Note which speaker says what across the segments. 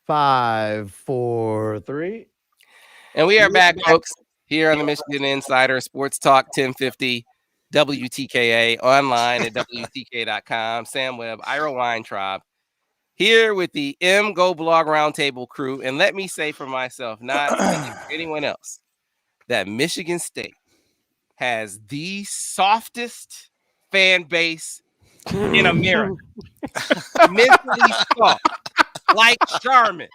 Speaker 1: 5, 4, 3.
Speaker 2: And we are back, folks, here on the Michigan Insider Sports Talk 1050 WTKA, online at WTK.com. Sam Webb, Ira Weintraub, here with the MGoBlog Roundtable crew. And let me say for myself, not speaking for anyone else, that Michigan State has the softest fan base in America. Mentally soft, like Charmin.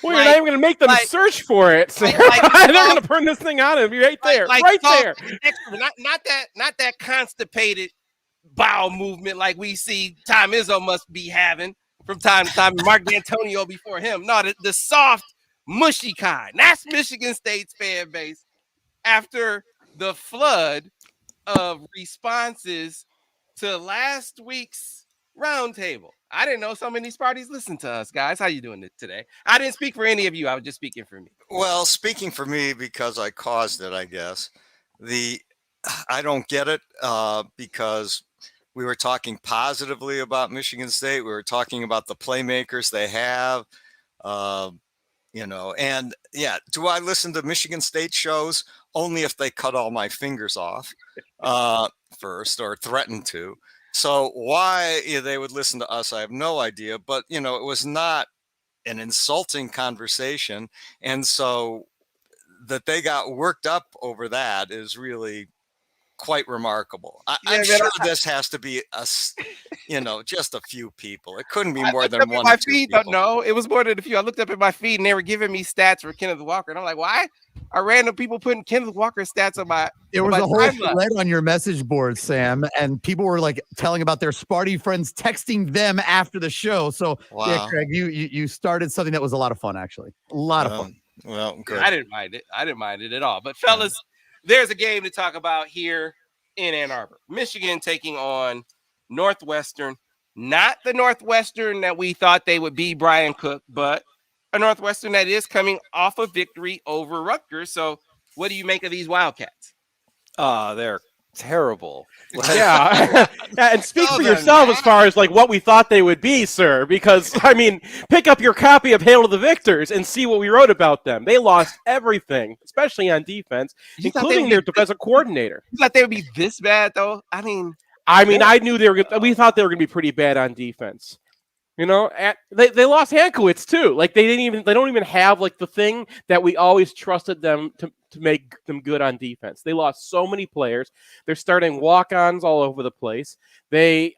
Speaker 3: Well, you're not even going to make them search for it. So they're going to burn this thing on him right there, right there.
Speaker 2: Not that constipated bowel movement like we see Tom Izzo must be having from time to time. Mark D'Antonio before him. No, the soft, mushy kind. That's Michigan State's fan base after the flood of responses to last week's roundtable. I didn't know so many parties listened to us, guys. How you doing today? I didn't speak for any of you. I was just speaking for me.
Speaker 4: Well, speaking for me because I caused it, I guess. I don't get it because we were talking positively about Michigan State. We were talking about the playmakers they have, and yeah, do I listen to Michigan State shows? Only if they cut all my fingers off first or threaten to. So why they would listen to us, I have no idea. But, it was not an insulting conversation. And so that they got worked up over that is really quite remarkable. I'm sure this has to be just a few people. It couldn't be more than one or two people.
Speaker 2: No, it was more than a few. I looked up at my feed and they were giving me stats for Kenneth Walker. And I'm like, why are random people putting Kenneth Walker stats on my
Speaker 1: There was a whole thread on your message board, Sam, and people were like telling about their Sparty friends texting them after the show. So wow. Yeah, Craig, you started something that was a lot of fun, actually. A lot of fun.
Speaker 4: Well, good.
Speaker 2: I didn't mind it. I didn't mind it at all. But fellas, there's a game to talk about here in Ann Arbor. Michigan taking on Northwestern. Not the Northwestern that we thought they would be, Brian Cook, but a Northwestern that is coming off a victory over Rutgers. So what do you make of these Wildcats?
Speaker 5: They're terrible.
Speaker 3: Yeah. And speak for yourself as far as like what we thought they would be, sir, because I mean, pick up your copy of Hail to the Victors and see what we wrote about them. They lost everything, especially on defense, including their defensive coordinator.
Speaker 2: You thought they would be this bad though? I mean,
Speaker 3: I knew we thought they were going to be pretty bad on defense. They lost Hankowitz too. Like they don't even have like the thing that we always trusted them to make them good on defense. They lost so many players. They're starting walk-ons all over the place. They're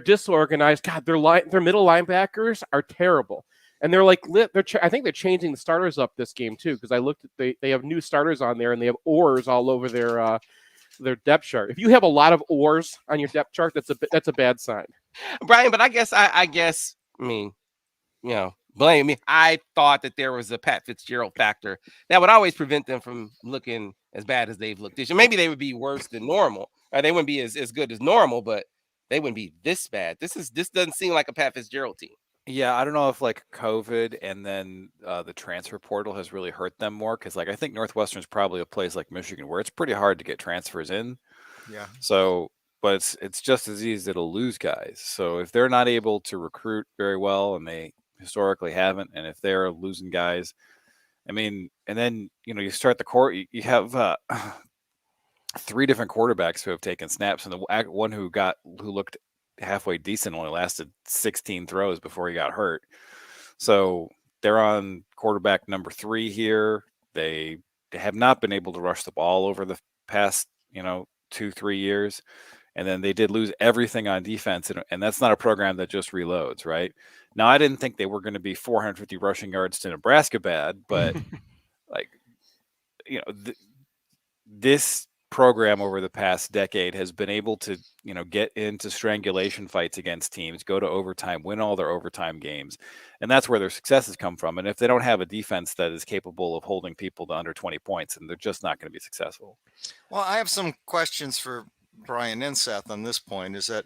Speaker 3: disorganized. God, their middle linebackers are terrible. And they're like I think they're changing the starters up this game too, because I looked at they have new starters on there and they have oars all over their depth chart. If you have a lot of oars on your depth chart, that's a bad sign.
Speaker 2: Brian, but I guess blame me. I thought that there was a Pat Fitzgerald factor that would always prevent them from looking as bad as they've looked this year. Maybe they would be worse than normal, or they wouldn't be as good as normal, but they wouldn't be this bad. This doesn't seem like a Pat Fitzgerald team.
Speaker 5: Yeah, I don't know if like COVID and then the transfer portal has really hurt them more, because like I think Northwestern is probably a place like Michigan where it's pretty hard to get transfers in.
Speaker 4: Yeah.
Speaker 5: So, but it's just as easy to lose guys. So if they're not able to recruit very well, and they historically haven't, and if they're losing guys, I mean, and then you start the court, you have 3 different quarterbacks who have taken snaps, and the one who looked halfway decent only lasted 16 throws before he got hurt. So they're on quarterback number 3 here. They have not been able to rush the ball over the past 2-3 years. And then they did lose everything on defense, and that's not a program that just reloads, right? Now, I didn't think they were going to be 450 rushing yards to Nebraska bad, but this program over the past decade has been able to, get into strangulation fights against teams, go to overtime, win all their overtime games. And that's where their successes come from. And if they don't have a defense that is capable of holding people to under 20 points, then they're just not going to be successful.
Speaker 4: Well, I have some questions for Brian and Seth on this point. Is that,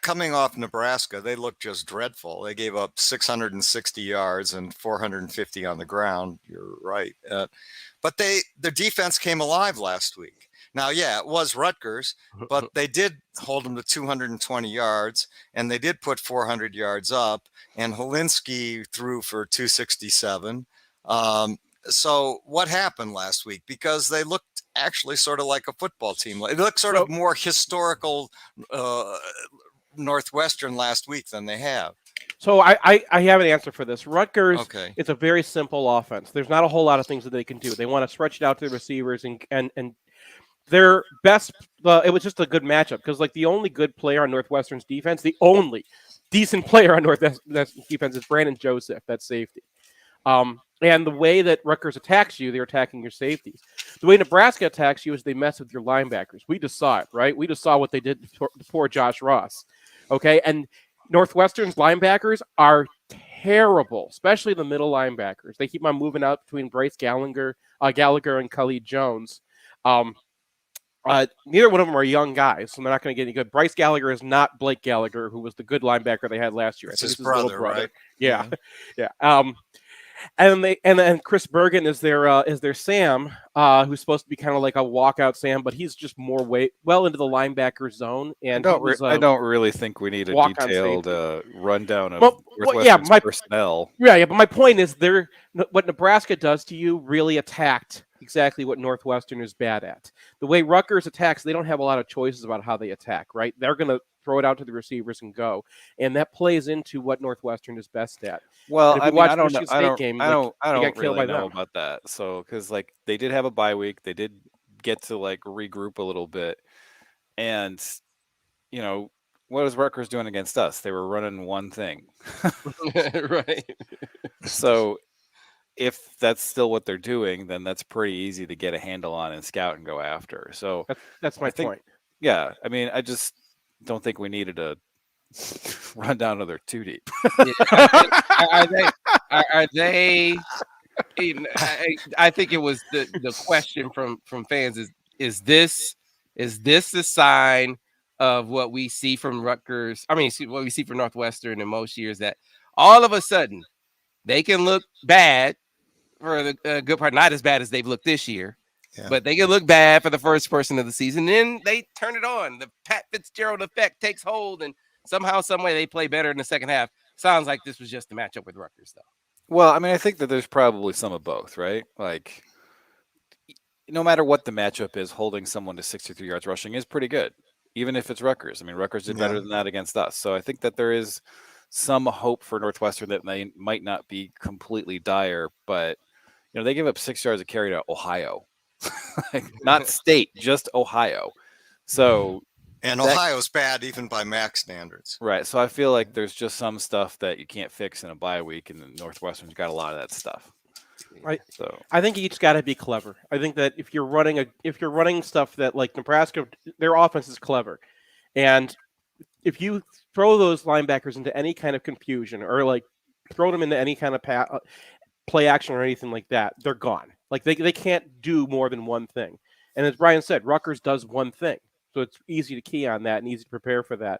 Speaker 4: coming off Nebraska, they looked just dreadful. They gave up 660 yards and 450 on the ground. You're right. But their defense came alive last week. Now, yeah, it was Rutgers, but they did hold them to 220 yards, and they did put 400 yards up, and Helinski threw for 267. So what happened last week? Because they looked actually sort of like a football team. It looked sort of more historical Northwestern last week than they have.
Speaker 3: So I have an answer for this. Rutgers,
Speaker 4: Okay.
Speaker 3: it's a very simple offense. There's not a whole lot of things that they can do. They want to stretch it out to the receivers and their best. It was just a good matchup because like the only good player on Northwestern's defense, the only decent player on Northwestern's defense is Brandon Joseph, that safety. And the way that Rutgers attacks you, they're attacking your safeties. The way Nebraska attacks you is they mess with your linebackers. We just saw it, right? We just saw what they did to poor Josh Ross. Okay, and Northwestern's linebackers are terrible, especially the middle linebackers. They keep on moving out between Bryce Gallagher and Khalid Jones. Neither one of them are young guys, so they're not going to get any good. Bryce Gallagher is not Blake Gallagher, who was the good linebacker they had last year.
Speaker 4: It's his brother, right?
Speaker 3: Yeah, yeah. And then Chris Bergen is their Sam, who's supposed to be kind of like a walkout Sam, but he's just more well into the linebacker zone. And
Speaker 5: I don't really think we need a detailed rundown of Northwestern's personnel.
Speaker 3: Yeah, but my point is, what Nebraska does to you really attacked exactly what Northwestern is bad at. The way Rutgers attacks, they don't have a lot of choices about how they attack, right? They're going to throw it out to the receivers and go, and that plays into what Northwestern is best at.
Speaker 5: Well, I don't really know about that. So, because like they did have a bye week, they did get to like regroup a little bit, and what was Rutgers doing against us? They were running one thing,
Speaker 2: right?
Speaker 5: So, if that's still what they're doing, then that's pretty easy to get a handle on and scout and go after. So
Speaker 3: that's my point.
Speaker 5: Yeah, I mean, I just don't think we needed a run down another too deep.
Speaker 2: Are they? I think it was the question from fans is this a sign of what we see from Rutgers? I mean, what we see from Northwestern in most years, that all of a sudden they can look bad for the good part, not as bad as they've looked this year. Yeah. But they can look bad for the first portion of the season. Then they turn it on. The Pat Fitzgerald effect takes hold, and somehow, some way, they play better in the second half. Sounds like this was just a matchup with Rutgers, though.
Speaker 5: Well, I mean, I think that there's probably some of both, right? Like, no matter what the matchup is, holding someone to 63 yards rushing is pretty good, even if it's Rutgers. I mean, Rutgers did better than that against us. So I think that there is some hope for Northwestern that they might not be completely dire, but they give up 6 yards of carry to Ohio. Like, not state, just Ohio. So,
Speaker 4: and Ohio's bad even by MAC standards,
Speaker 5: right? So I feel like there's just some stuff that you can't fix in a bye week, and the Northwestern's got a lot of that stuff.
Speaker 3: I think you each got to be clever. I think that if you're running stuff that like Nebraska, their offense is clever, and if you throw those linebackers into any kind of confusion or like throw them into any kind of play action or anything like that, they're gone. Like they can't do more than one thing. And as Brian said, Rutgers does one thing. So it's easy to key on that and easy to prepare for that.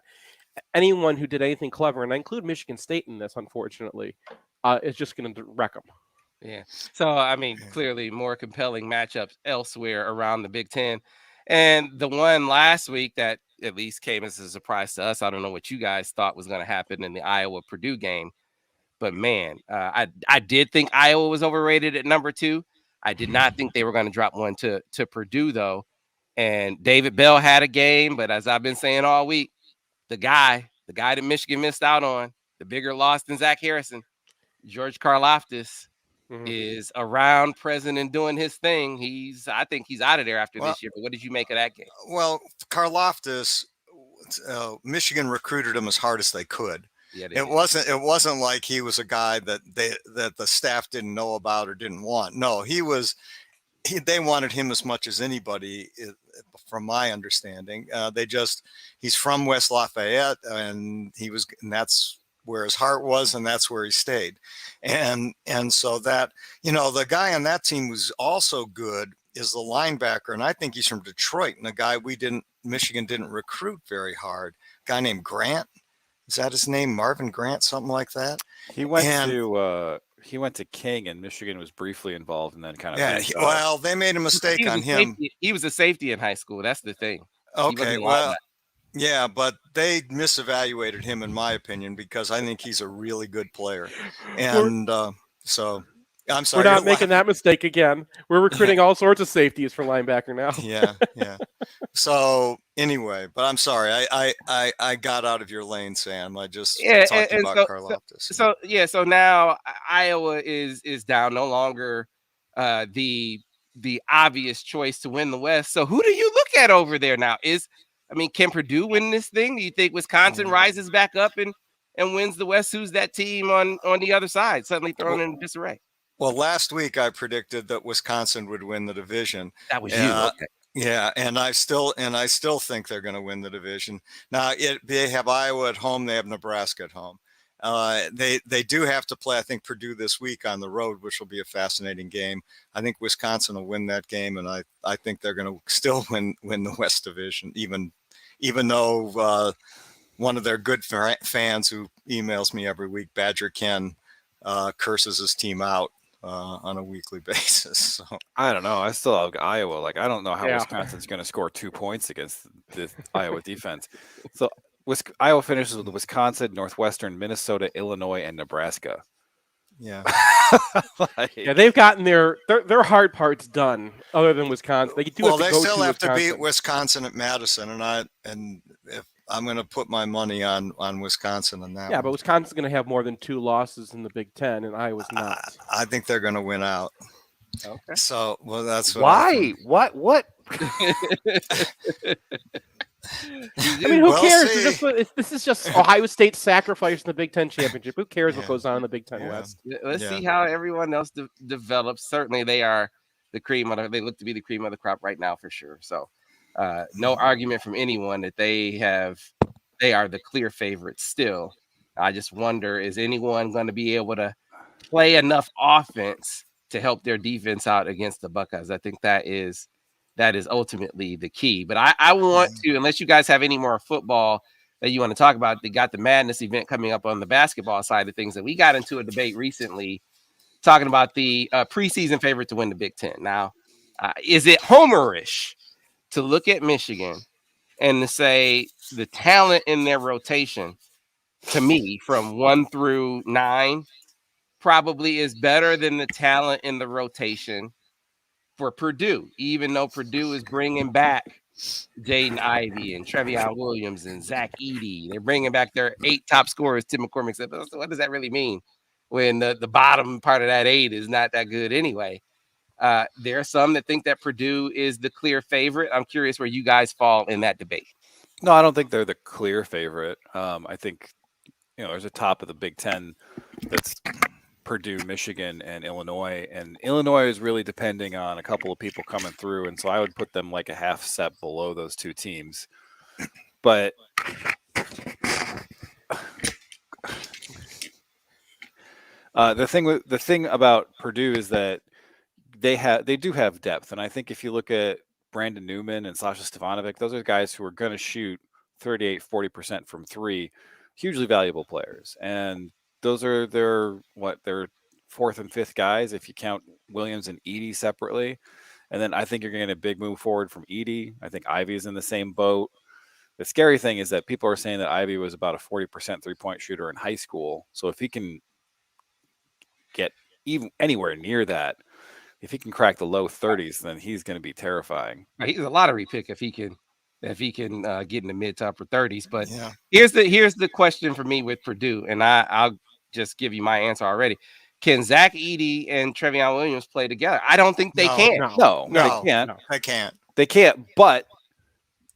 Speaker 3: Anyone who did anything clever, and I include Michigan State in this, unfortunately, is just going to wreck them.
Speaker 2: Yeah. So, I mean, clearly more compelling matchups elsewhere around the Big Ten. And the one last week that at least came as a surprise to us, I don't know what you guys thought was going to happen in the Iowa-Purdue game. But, man, I did think Iowa was overrated at number 2. I did not think they were going to drop one to Purdue, though. And David Bell had a game, but as I've been saying all week, the guy that Michigan missed out on, the bigger loss than Zach Harrison, George Karlaftis, is around, present, and doing his thing. I think he's out of there after this year. But what did you make of that game?
Speaker 4: Well, Karlaftis, Michigan recruited him as hard as they could. Yeah, it wasn't like he was a guy that the staff didn't know about or didn't want. No, they wanted him as much as anybody, from my understanding. He's from West Lafayette, and that's where his heart was, and that's where he stayed. And so that, the guy on that team who's also good is the linebacker, and I think he's from Detroit, and a guy Michigan didn't recruit very hard. A guy named Grant. Is that his name? Marvin Grant, something like that?
Speaker 5: He went to he went to King, and Michigan was briefly involved, and then kind of
Speaker 4: well, they made a mistake on him.
Speaker 2: He was a safety in high school. That's the thing.
Speaker 4: Okay, well, yeah, but they misevaluated him, in my opinion, because I think he's a really good player, and so. I'm sorry.
Speaker 3: We're not making that mistake again. We're recruiting all sorts of safeties for linebacker now.
Speaker 4: Yeah. So anyway, but I'm sorry. I got out of your lane, Sam. I just talked about Karlaftis.
Speaker 2: So now Iowa is down, no longer the obvious choice to win the West. So who do you look at over there now? Can Purdue win this thing? Do you think Wisconsin rises back up and wins the West? Who's that team on the other side suddenly thrown in disarray?
Speaker 4: Well, last week I predicted that Wisconsin would win the division.
Speaker 2: That was you. Okay.
Speaker 4: Yeah, and I still think they're going to win the division. Now they have Iowa at home. They have Nebraska at home. They do have to play, I think, Purdue this week on the road, which will be a fascinating game. I think Wisconsin will win that game, and I think they're going to still win the West Division, even though one of their good fans who emails me every week, Badger Ken, curses his team out on a weekly basis. So
Speaker 5: I don't know. I still have Iowa. Like, I don't know how Wisconsin's going to score 2 points against the Iowa defense. So Iowa finishes with Wisconsin, Northwestern, Minnesota, Illinois, and Nebraska.
Speaker 4: Yeah.
Speaker 3: They've gotten their hard parts done. Other than Wisconsin, they
Speaker 4: still have to beat Wisconsin at Madison, and if I'm going to put my money on Wisconsin on that.
Speaker 3: Yeah, but Wisconsin's going to have more than 2 losses in the Big Ten, and Iowa's not.
Speaker 4: I think they're going to win out.
Speaker 2: Okay.
Speaker 4: So, well, that's what
Speaker 5: why? What?
Speaker 3: Who cares? This is just Ohio State sacrifice in the Big Ten championship. Who cares what goes on in the Big Ten West?
Speaker 2: Let's see how everyone else develops. Certainly, they are the cream of they look to be the cream of the crop right now for sure. So. No argument from anyone that they are the clear favorites still. I just wonder, is anyone going to be able to play enough offense to help their defense out against the Buckeyes? I think that is ultimately the key. But I want to, unless you guys have any more football that you want to talk about, they got the Madness event coming up on the basketball side of things, and we got into a debate recently talking about the preseason favorite to win the Big Ten. Now, is it homerish to look at Michigan and to say the talent in their rotation, to me, from 1 through 9, probably is better than the talent in the rotation for Purdue, even though Purdue is bringing back Jaden Ivey and Trevion Williams and Zach Edey. They're bringing back their 8 top scorers. Tim McCormick said, what does that really mean when the bottom part of that 8 is not that good anyway? There are some that think that Purdue is the clear favorite. I'm curious where you guys fall in that debate.
Speaker 5: No, I don't think they're the clear favorite. I think, there's a top of the Big Ten that's Purdue, Michigan, and Illinois. And Illinois is really depending on a couple of people coming through. And so I would put them like a half step below those 2 teams. But the thing about Purdue is that they do have depth, and I think if you look at Brandon Newman and Sasha Stefanovic, those are guys who are going to shoot 38-40% from 3, hugely valuable players, and those are their 4th and 5th guys if you count Williams and Edey separately. And then I think you're going to get a big move forward from Edey. I think Ivy is in the same boat. The scary thing is that people are saying that Ivy was about a 40% 3-point shooter in high school, so if he can get even anywhere near that, if he can crack the low 30s, then he's going to be terrifying.
Speaker 2: He's a lottery pick if he can get in the mid to upper 30s. But here's the question for me with Purdue, and I'll just give you my answer already. Can Zach Edey and Trevion Williams play together? I don't think they can.
Speaker 5: No, they can't.
Speaker 4: No, they can't.
Speaker 5: They can't. But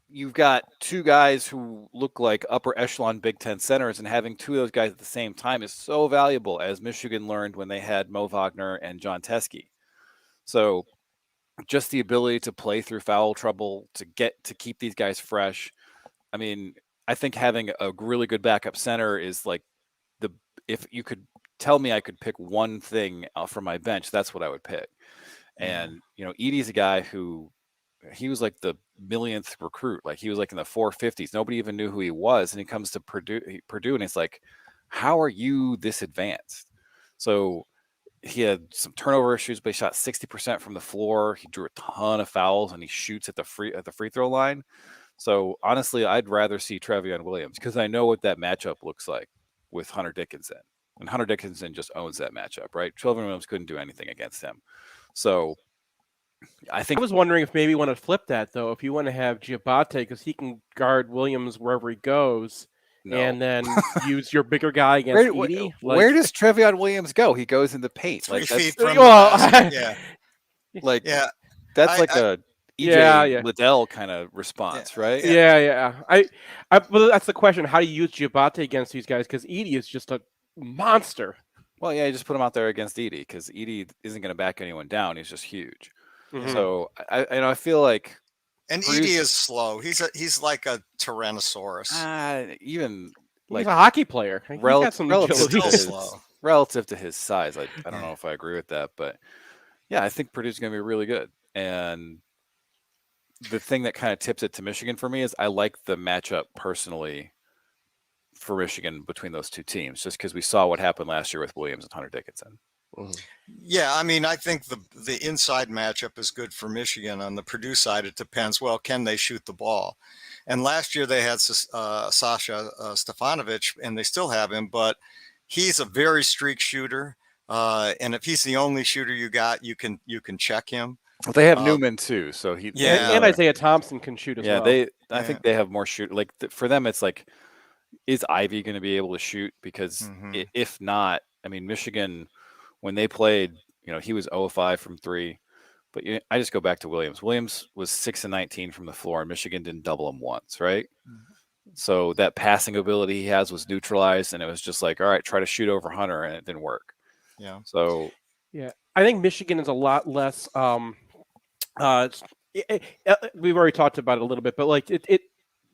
Speaker 5: you've got 2 guys who look like upper echelon Big Ten centers, and having 2 of those guys at the same time is so valuable, as Michigan learned when they had Mo Wagner and John Teskey. So just the ability to play through foul trouble, to keep these guys fresh. I mean, I think having a really good backup center is like if you could tell me I could pick one thing from my bench, that's what I would pick. And, Edey's a guy who he was like the millionth recruit. Like he was like in the 450s. Nobody even knew who he was. And he comes to Purdue and it's like, how are you this advanced? So he had some turnover issues, but he shot 60% from the floor. He drew a ton of fouls, and he shoots at the free throw line. So honestly, I'd rather see Trevion Williams because I know what that matchup looks like with Hunter Dickinson. And Hunter Dickinson just owns that matchup, right? Trevion Williams couldn't do anything against him. So I
Speaker 3: was wondering if maybe you want to flip that, though. If you want to have Giabate, because he can guard Williams wherever he goes, and then use your bigger guy against Edey.
Speaker 5: Where does Trevion Williams go? He goes in the paint.
Speaker 4: 3
Speaker 5: Like,
Speaker 4: feet
Speaker 5: that's,
Speaker 4: from the basket. Yeah.
Speaker 5: Like,
Speaker 4: yeah.
Speaker 5: That's like a EJ Liddell kind of response, right?
Speaker 3: Yeah. Well, that's the question. How do you use Giabate against these guys? Because Edey is just a monster.
Speaker 5: Well, yeah, you just put him out there against Edey because Edey isn't going to back anyone down. He's just huge.
Speaker 3: Mm-hmm.
Speaker 5: So I feel like,
Speaker 4: and Edey is slow. He's like a Tyrannosaurus.
Speaker 5: Even
Speaker 3: he's a hockey player. He's got some
Speaker 5: relative to his size. I don't know if I agree with that, but yeah, I think Purdue's going to be really good. And the thing that kind of tips it to Michigan for me is I like the matchup personally for Michigan between those two teams, just because we saw what happened last year with Williams and Hunter Dickinson.
Speaker 4: Mm-hmm. Yeah, I mean, I think the inside matchup is good for Michigan. On the Purdue side, it depends. Well, can they shoot the ball? And last year they had Sasha Stefanovic, and they still have him, but he's a very streak shooter. And if he's the only shooter you got, you can check him.
Speaker 5: Well, they have Newman too, so
Speaker 3: and Isaiah Thompson can shoot as well.
Speaker 5: I think they have more shoot. Like for them, it's like, is Ivy going to be able to shoot? Because if not, I mean, Michigan, when they played, he was 0-5 from 3. But I just go back to Williams. Williams was 6-19 from the floor, and Michigan didn't double him once, right? Mm-hmm. So that passing ability he has was neutralized, and it was just like, all right, try to shoot over Hunter, and it didn't work.
Speaker 4: Yeah.
Speaker 5: So
Speaker 3: yeah, I think Michigan is a lot less. We've already talked about it a little bit, but like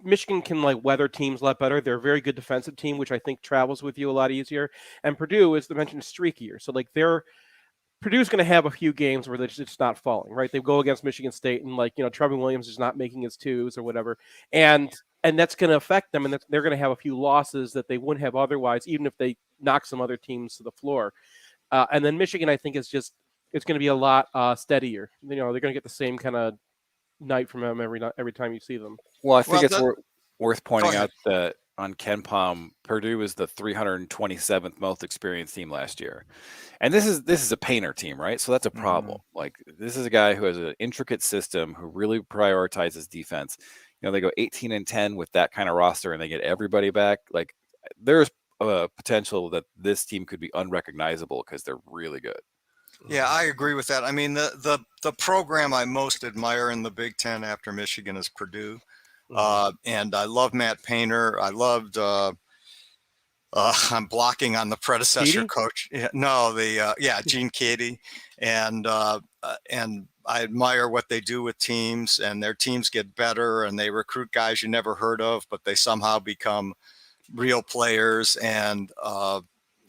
Speaker 3: Michigan can like weather teams a lot better. They're a very good defensive team, which I think travels with you a lot easier. And Purdue, as I mentioned, streakier. So like Purdue's going to have a few games where it's just not falling, right? They go against Michigan State and Trevion Williams is not making his twos or whatever. And that's going to affect them. And they're going to have a few losses that they wouldn't have otherwise, even if they knock some other teams to the floor. And then Michigan, I think, it's going to be a lot steadier. They're going to get the same kind of night from them every time you see them.
Speaker 5: Well, I think it's worth pointing out that on KenPom, Purdue was the 327th most experienced team last year, and this is a painter team, right? So that's a problem. Mm-hmm. Like, this is a guy who has an intricate system, who really prioritizes defense. They go 18-10 with that kind of roster, and they get everybody back. Like, there's a potential that this team could be unrecognizable because they're really good.
Speaker 4: Yeah, I agree with that. I mean, the program I most admire in the Big Ten after Michigan is Purdue. And I love Matt Painter. I loved I'm blocking on the predecessor coach. Gene Keady. And I admire what they do with teams, and their teams get better, and they recruit guys you never heard of, but they somehow become real players. And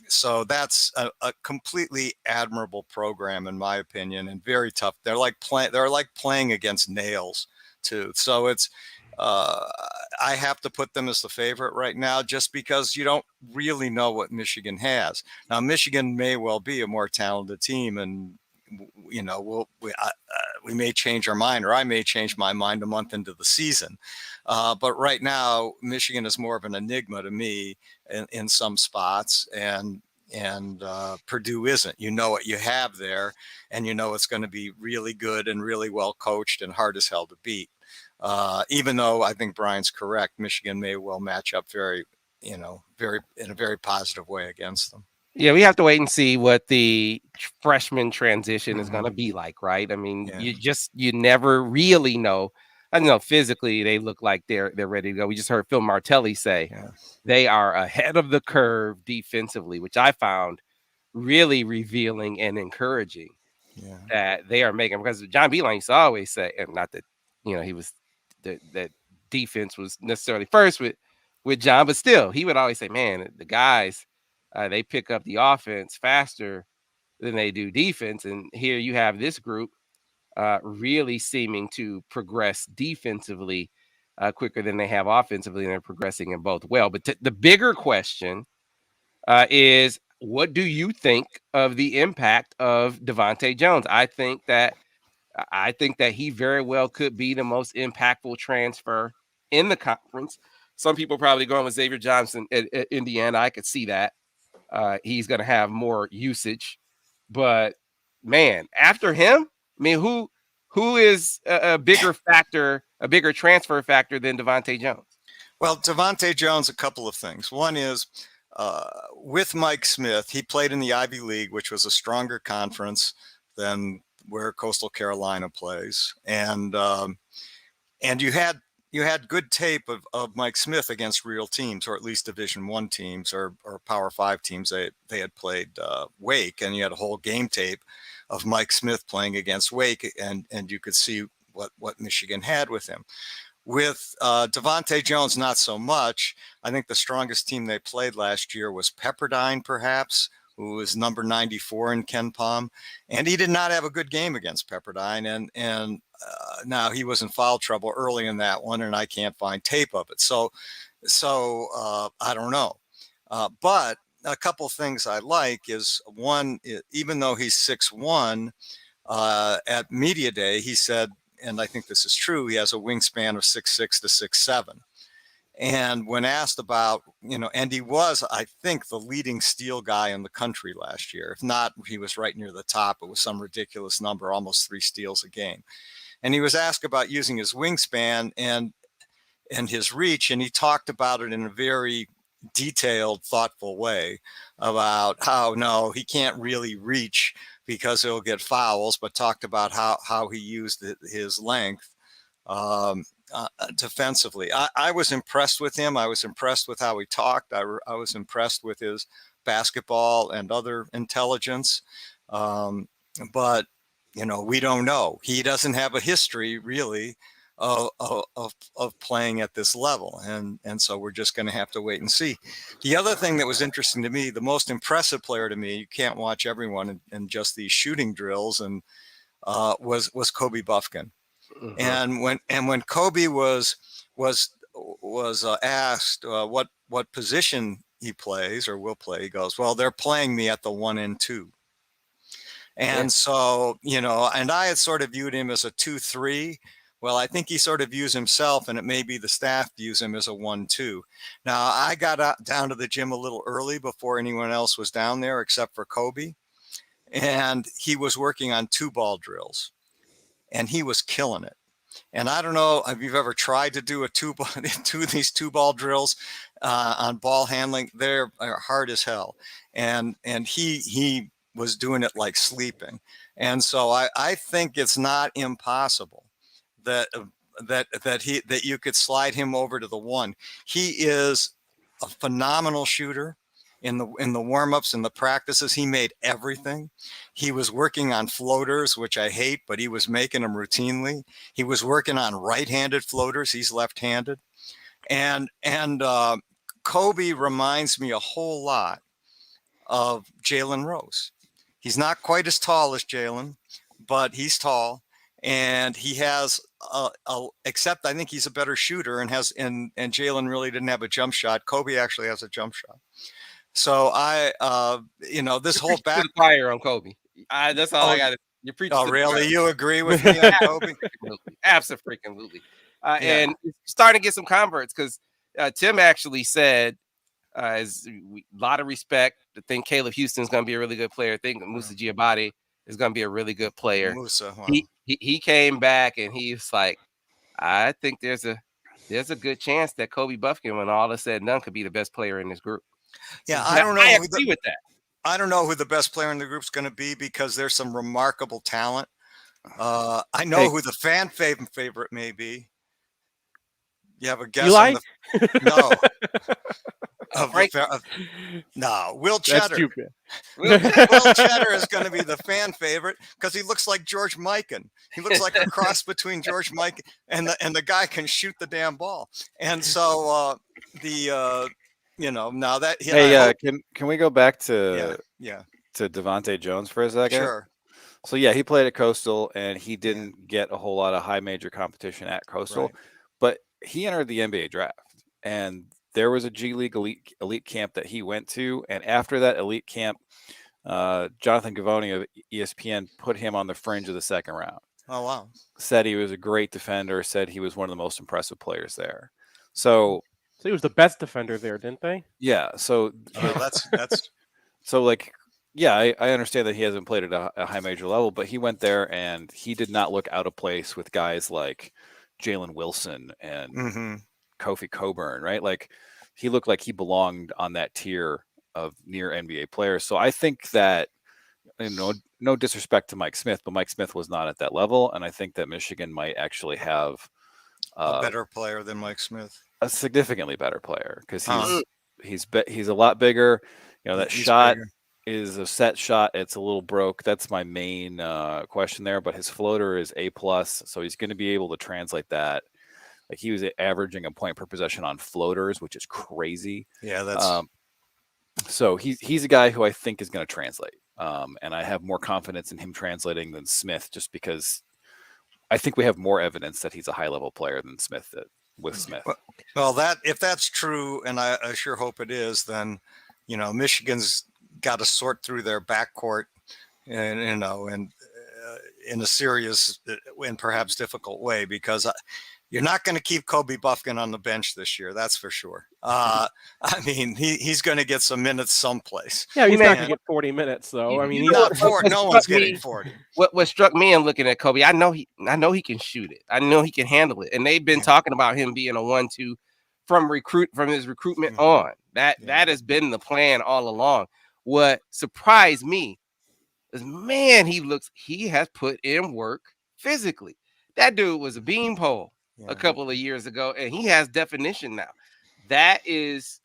Speaker 4: so that's a completely admirable program, in my opinion, and very tough. They're like playing against nails too. So it's I have to put them as the favorite right now, just because you don't really know what Michigan has. Now, Michigan may well be a more talented team, and we may change our mind, or I may change my mind a month into the season. But right now, Michigan is more of an enigma to me in some spots, and Purdue isn't. You know what you have there, and it's going to be really good and really well coached and hard as hell to beat. Even though I think Brian's correct, Michigan may well match up in a very positive way against them.
Speaker 2: Yeah, we have to wait and see what the freshman transition is going to be like, right? I mean, you never really know. I don't know, physically they look like they're ready to go. We just heard Phil Martelli say they are ahead of the curve defensively, which I found really revealing and encouraging. Yeah. That they are making, because John Beilein used to always say, and not that he was that defense was necessarily first with John, but still he would always say, man, the guys they pick up the offense faster than they do defense. And here you have this group really seeming to progress defensively quicker than they have offensively, and they're progressing in both well. But the bigger question is, what do you think of the impact of Devontae Jones? I think that he very well could be the most impactful transfer in the conference. Some people probably going with Xavier Johnson at Indiana. I could see that. He's going to have more usage. But, man, after him, I mean, who is a bigger factor, a bigger transfer factor than Devontae Jones?
Speaker 4: Well, Devontae Jones, a couple of things. One is with Mike Smith, he played in the Ivy League, which was a stronger conference than where Coastal Carolina plays. And you had good tape of Mike Smith against real teams, or at least Division I teams or Power 5 teams. They had played Wake, and you had a whole game tape of Mike Smith playing against Wake, and you could see what Michigan had with him. With Devontae Jones, not so much. I think the strongest team they played last year was Pepperdine, perhaps, who was number 94 in KenPom, and he did not have a good game against Pepperdine. And now he was in foul trouble early in that one, and I can't find tape of it. So I don't know. But a couple things I like is, one, even though he's 6'1", at Media Day, he said, and I think this is true, he has a wingspan of 6'6" to 6'7". And when asked about, and he was, I think, the leading steal guy in the country last year. If not, he was right near the top. It was some ridiculous number, almost 3 steals a game. And he was asked about using his wingspan and his reach, and he talked about it in a very detailed, thoughtful way about how, no, he can't really reach because he'll get fouls, but talked about how he used his length defensively. I was impressed with him. I was impressed with how he talked. I was impressed with his basketball and other intelligence. But, we don't know. He doesn't have a history, really, of playing at this level. And so we're just going to have to wait and see. The other thing that was interesting to me, the most impressive player to me, you can't watch everyone in just these shooting drills, and was Kobe Buffkin. Mm-hmm. And when Kobe was asked what position he plays or will play, he goes, well, they're playing me at the 1 and 2. And so, and I had sort of viewed him as a 2-3. Well, I think he sort of views himself, and it may be the staff views him as a 1-2. Now, I got down to the gym a little early before anyone else was down there except for Kobe. And he was working on 2-ball drills, and he was killing it. And I don't know if you've ever tried to do these 2-ball drills on ball handling. They're hard as hell. And he was doing it like sleeping. And so I think it's not impossible that you could slide him over to the 1. He is a phenomenal shooter. In the warm-ups and the practices, he made everything. He was working on floaters, which I hate, but he was making them routinely. He was working on right-handed floaters. He's left-handed. And Kobe reminds me a whole lot of Jalen Rose. He's not quite as tall as Jalen, but he's tall. And he has, except I think he's a better shooter, and Jalen really didn't have a jump shot. Kobe actually has a jump shot. So this whole back
Speaker 2: fire on Kobe. That's all I got. You preach.
Speaker 4: Oh, really? You agree with me on Kobe?
Speaker 2: Absolutely. And starting to get some converts, because Tim actually said, a lot of respect. I think Caleb Houston's going to be a really good player. I think Musa Giabati is going to be a really good player.
Speaker 4: Musa, wow.
Speaker 2: He came back and he's like, I think there's a good chance that Kobe Buffkin, when all is said and done, could be the best player in this group.
Speaker 4: Yeah, I don't know. I
Speaker 2: agree with that.
Speaker 4: I don't know who the best player in the group is going to be, because there's some remarkable talent. I know who the fan favorite may be. You have a guess?
Speaker 3: Eli?
Speaker 4: No. No, Will Cheddar. Will Cheddar is going to be the fan favorite because he looks like George Mikan. He looks like a cross between George Mikan and the guy can shoot the damn ball. And so now that
Speaker 5: can we go back to to Devontae Jones for a second?
Speaker 4: Sure.
Speaker 5: So he played at Coastal, and he didn't get a whole lot of high major competition at Coastal, but he entered the NBA draft, and there was a G League elite camp that he went to, and after that elite camp, Jonathan Gavoni of ESPN put him on the fringe of the second round.
Speaker 4: Oh, wow.
Speaker 5: Said he was a great defender, said he was one of the most impressive players there. So
Speaker 3: he was the best defender there, didn't they?
Speaker 5: Yeah. So
Speaker 4: that's
Speaker 5: so like, yeah, I understand that he hasn't played at a high major level, but he went there and he did not look out of place with guys like Jalen Wilson and Kofi Coburn, right? Like, he looked like he belonged on that tier of near NBA players. So I think that, no disrespect to Mike Smith, but Mike Smith was not at that level, and I think that Michigan might actually have
Speaker 4: a better player than Mike Smith,
Speaker 5: a significantly better player, because he's a lot bigger. That shot is a set shot. It's a little broke. That's my main question there. But his floater is A+, so he's going to be able to translate that. Like, he was averaging a point per possession on floaters, which is crazy.
Speaker 4: Yeah, that's
Speaker 5: so he's a guy who I think is going to translate. And I have more confidence in him translating than Smith, just because I think we have more evidence that he's a high level player than Smith did with Smith.
Speaker 4: Well, if that's true, and I sure hope it is, then Michigan's got to sort through their backcourt, and in a serious and perhaps difficult way, because you're not going to keep Kobe Buffkin on the bench this year. That's for sure. I mean, he's going to get some minutes someplace.
Speaker 3: Yeah, he's not going to get 40 minutes, though. I mean,
Speaker 4: no one's getting 40.
Speaker 2: What struck me in looking at Kobe, I know he can shoot it. I know he can handle it. And they've been talking about him being a 1-2 from his recruitment on. That has been the plan all along. What surprised me is, man, he has put in work physically. That dude was a beanpole a couple of years ago, and he has definition now. That was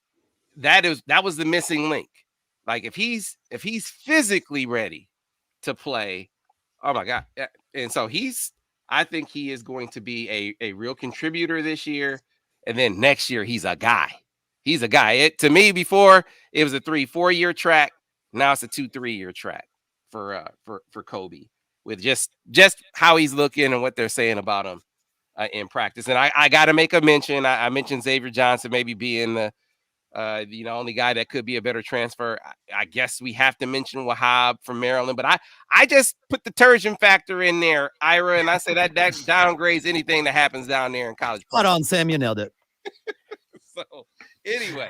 Speaker 2: the missing link. Like, if he's physically ready to play, oh my God. And so I think he is going to be a real contributor this year. And then next year, he's a guy. He's a guy. To me, before, it was a 3-4 year track. Now it's a 2-3 year track for Kobe, with just how he's looking and what they're saying about him in practice. And I got to make a mention. I mentioned Xavier Johnson maybe being the only guy that could be a better transfer. I guess we have to mention Wahab from Maryland, but I just put the Turgeon factor in there, Ira, and I say that downgrades anything that happens down there in college.
Speaker 1: Spot on, Sam. You nailed it.
Speaker 2: So anyway,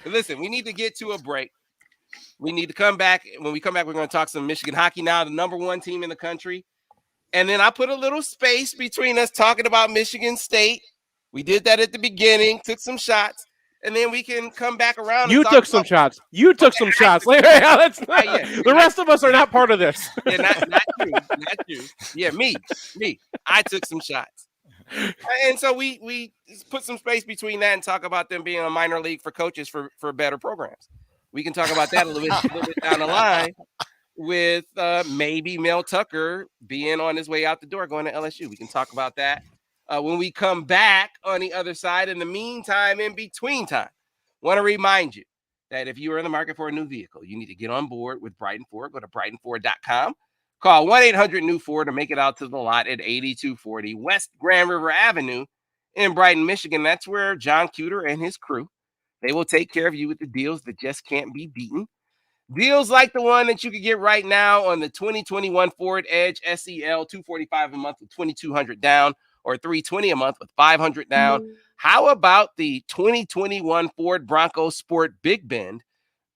Speaker 2: listen, we need to get to a break. We need to come back. When we come back, we're going to talk some Michigan hockey now, the #1 team in the country. And then I put a little space between us talking about Michigan State. We did that at the beginning, took some shots, and then we can come back around.
Speaker 3: You took some shots. You took some shots. The rest of us are not part of this.
Speaker 2: Yeah, not you. Yeah, me. I took some shots. And so we put some space between that and talk about them being a minor league for coaches for better programs. We can talk about that a little bit down the line, with maybe Mel Tucker being on his way out the door going to LSU. We can talk about that when we come back on the other side. In the meantime, in between time, want to remind you that if you are in the market for a new vehicle, you need to get on board with Brighton Ford. Go to BrightonFord.com. Call 1-800-NEW-FORD to make it out to the lot at 8240 West Grand River Avenue in Brighton, Michigan. That's where John Cuter and his crew, they will take care of you with the deals that just can't be beaten. Deals like the one that you can get right now on the 2021 Ford Edge SEL, $245 a month with $2,200 down, or $320 a month with $500 down. How about the 2021 Ford Bronco Sport Big Bend?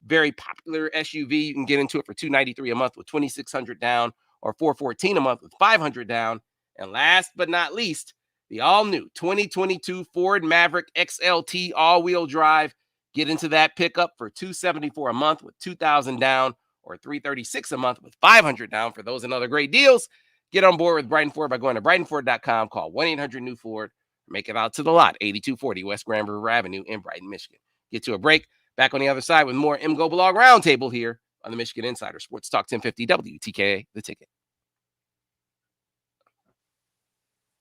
Speaker 2: Very popular SUV. You can get into it for $293 a month with $2,600 down, or $414 a month with $500 down. And last but not least, the all-new 2022 Ford Maverick XLT all-wheel drive. Get into that pickup for $274 a month with $2,000 down, or $336 a month with $500 down. For those and other great deals, get on board with Brighton Ford by going to BrightonFord.com. Call 1-800-NEW-FORD. Make it out to the lot, 8240 West Grand River Avenue in Brighton, Michigan. Get to a break. Back on the other side with more MGoBlog Roundtable here on the Michigan Insider Sports Talk 1050 WTKA, The Ticket.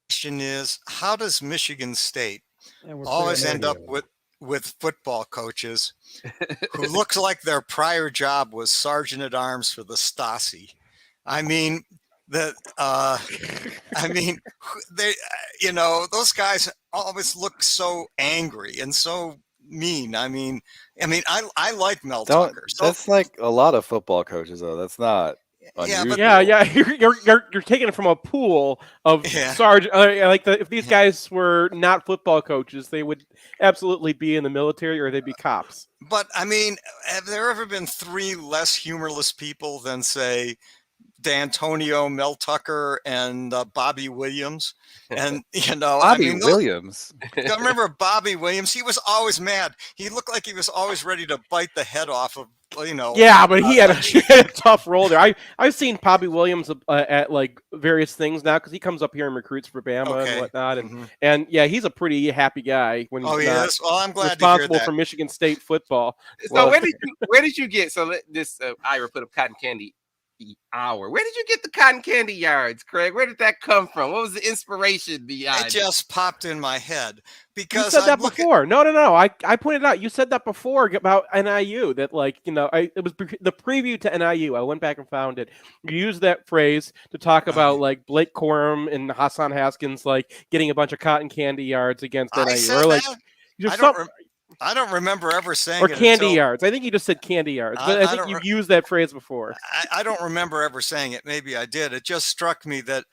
Speaker 4: Question is, how does Michigan State always end up with football coaches who looks like their prior job was sergeant at arms for the Stasi? I mean, they, those guys always look so angry and so mean. I mean, I like Mel Tucker. So,
Speaker 5: that's like a lot of football coaches, though. That's not unusual.
Speaker 3: Yeah. You're taking it from a pool of sergeant. If these guys were not football coaches, they would absolutely be in the military or they'd be cops.
Speaker 4: But I mean, have there ever been 3 less humorless people than, say, D'Antonio, Mel Tucker, and Bobby Williams? And
Speaker 5: Bobby Williams.
Speaker 4: I remember Bobby Williams. He was always mad. He looked like he was always ready to bite the head off of.
Speaker 3: Yeah, but he had a tough role there. I've seen Bobby Williams at like various things now because he comes up here and recruits for Bama and whatnot, and yeah, he's a pretty happy guy when he's not
Speaker 4: well, I'm glad
Speaker 3: responsible
Speaker 4: to hear that.
Speaker 3: for Michigan State football.
Speaker 2: So where did you get this? Ira put up cotton candy hour. Where did you get the cotton candy yards, Craig? Where did that come from? What was the inspiration behind
Speaker 4: it? Just popped in my head because
Speaker 3: you said that before. No. I pointed out you said that before about NIU. That it was the preview to NIU. I went back and found it. You used that phrase to talk about like Blake Corum and Hassan Haskins like getting a bunch of cotton candy yards against NIU.
Speaker 4: Or like I don't remember ever saying
Speaker 3: or candy yards. I think you just said candy yards, but I think you've used that phrase before.
Speaker 4: I don't remember ever saying it. Maybe I did. It just struck me that,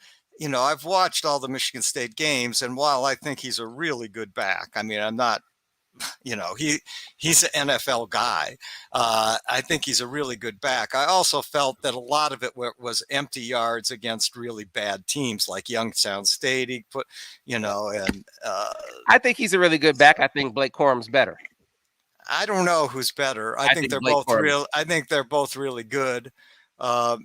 Speaker 4: I've watched all the Michigan State games, and while I think he's a really good back, I mean, I'm not, he's an NFL guy. I think he's a really good back. I also felt that a lot of it was empty yards against really bad teams like Youngstown State. He put, and
Speaker 2: I think he's a really good back. I think Blake Corum's better.
Speaker 4: I don't know who's better. I think they're both real. I think they're both really good. But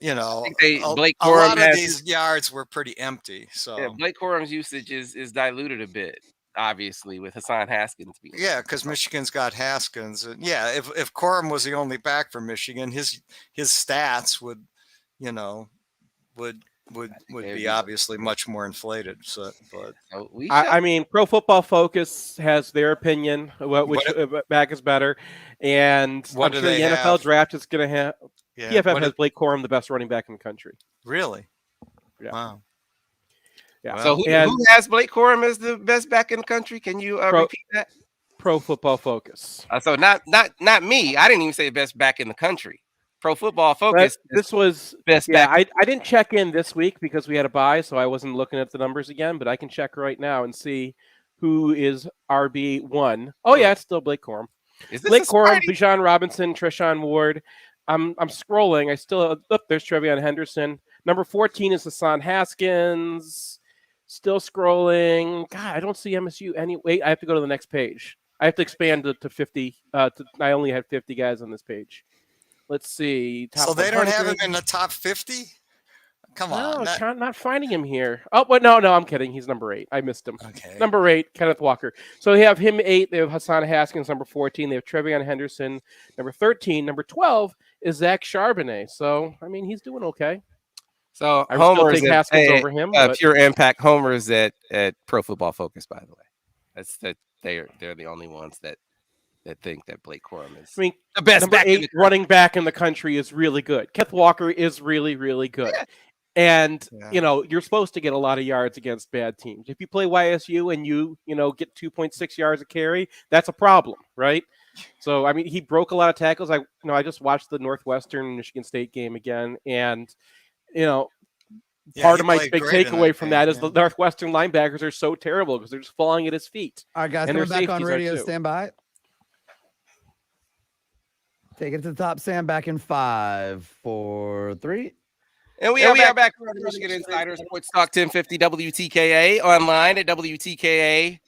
Speaker 2: Blake
Speaker 4: a lot of these yards were pretty empty. So
Speaker 2: yeah, Blake Corum's usage is diluted a bit, obviously, with Hassan Haskins being.
Speaker 4: Yeah, because Michigan's got Haskins. And yeah, if Corum was the only back for Michigan, his stats would be obviously much more inflated. So, but
Speaker 3: I mean, Pro Football Focus has their opinion which back is better, and I'm sure the NFL draft is going to have. Yeah, PFF has Blake Corum the best running back in the country.
Speaker 4: Really?
Speaker 3: Yeah.
Speaker 4: Wow.
Speaker 3: Yeah.
Speaker 2: So who has Blake Corum as the best back in the country? Can you repeat that?
Speaker 3: Pro Football Focus.
Speaker 2: So not me. I didn't even say best back in the country. Pro Football Focus.
Speaker 3: This was
Speaker 2: best back.
Speaker 3: I didn't check in this week because we had a bye, so I wasn't looking at the numbers again. But I can check right now and see who is RB1. Oh yeah, it's still Blake Corum. Blake Corum, Bijan Robinson, Treshaun Ward. I'm scrolling. I still there's Trevion Henderson. Number 14 is Hassan Haskins. Still scrolling. God, I don't see MSU any. Wait, I have to go to the next page. I have to expand to 50. I only had 50 guys on this page. Let's see.
Speaker 4: So they don't have him in the top 50? Come on.
Speaker 3: No, not finding him here. Oh, but no, I'm kidding. He's number 8. I missed him.
Speaker 4: Okay.
Speaker 3: Number 8, Kenneth Walker. So they have him 8. They have Hassan Haskins, number 14. They have Trevion Henderson, number 13. Number 12 is Zach Charbonnet. So, I mean, he's doing okay.
Speaker 2: So
Speaker 3: I would still take Haskins over him.
Speaker 2: Pure Impact homers at Pro Football Focus, by the way. That's that they're the only ones that think that Blake Corum is the best
Speaker 3: number 8 running back in the country is really good. Kenneth Walker is really, really good. Yeah. And, you're supposed to get a lot of yards against bad teams. If you play YSU and you get 2.6 yards a carry, that's a problem, right? So, I mean, he broke a lot of tackles. I just watched the Northwestern Michigan State game again. And, part of my big takeaway from that is the Northwestern linebackers are so terrible because they're just falling at his feet.
Speaker 1: All right, guys, coming back on radio. Stand by. Take it to the top, Sam. Back in 5, 4, 3.
Speaker 2: And we are back on the Michigan Insider Sports Talk 1050 WTKA online at WTKA.com.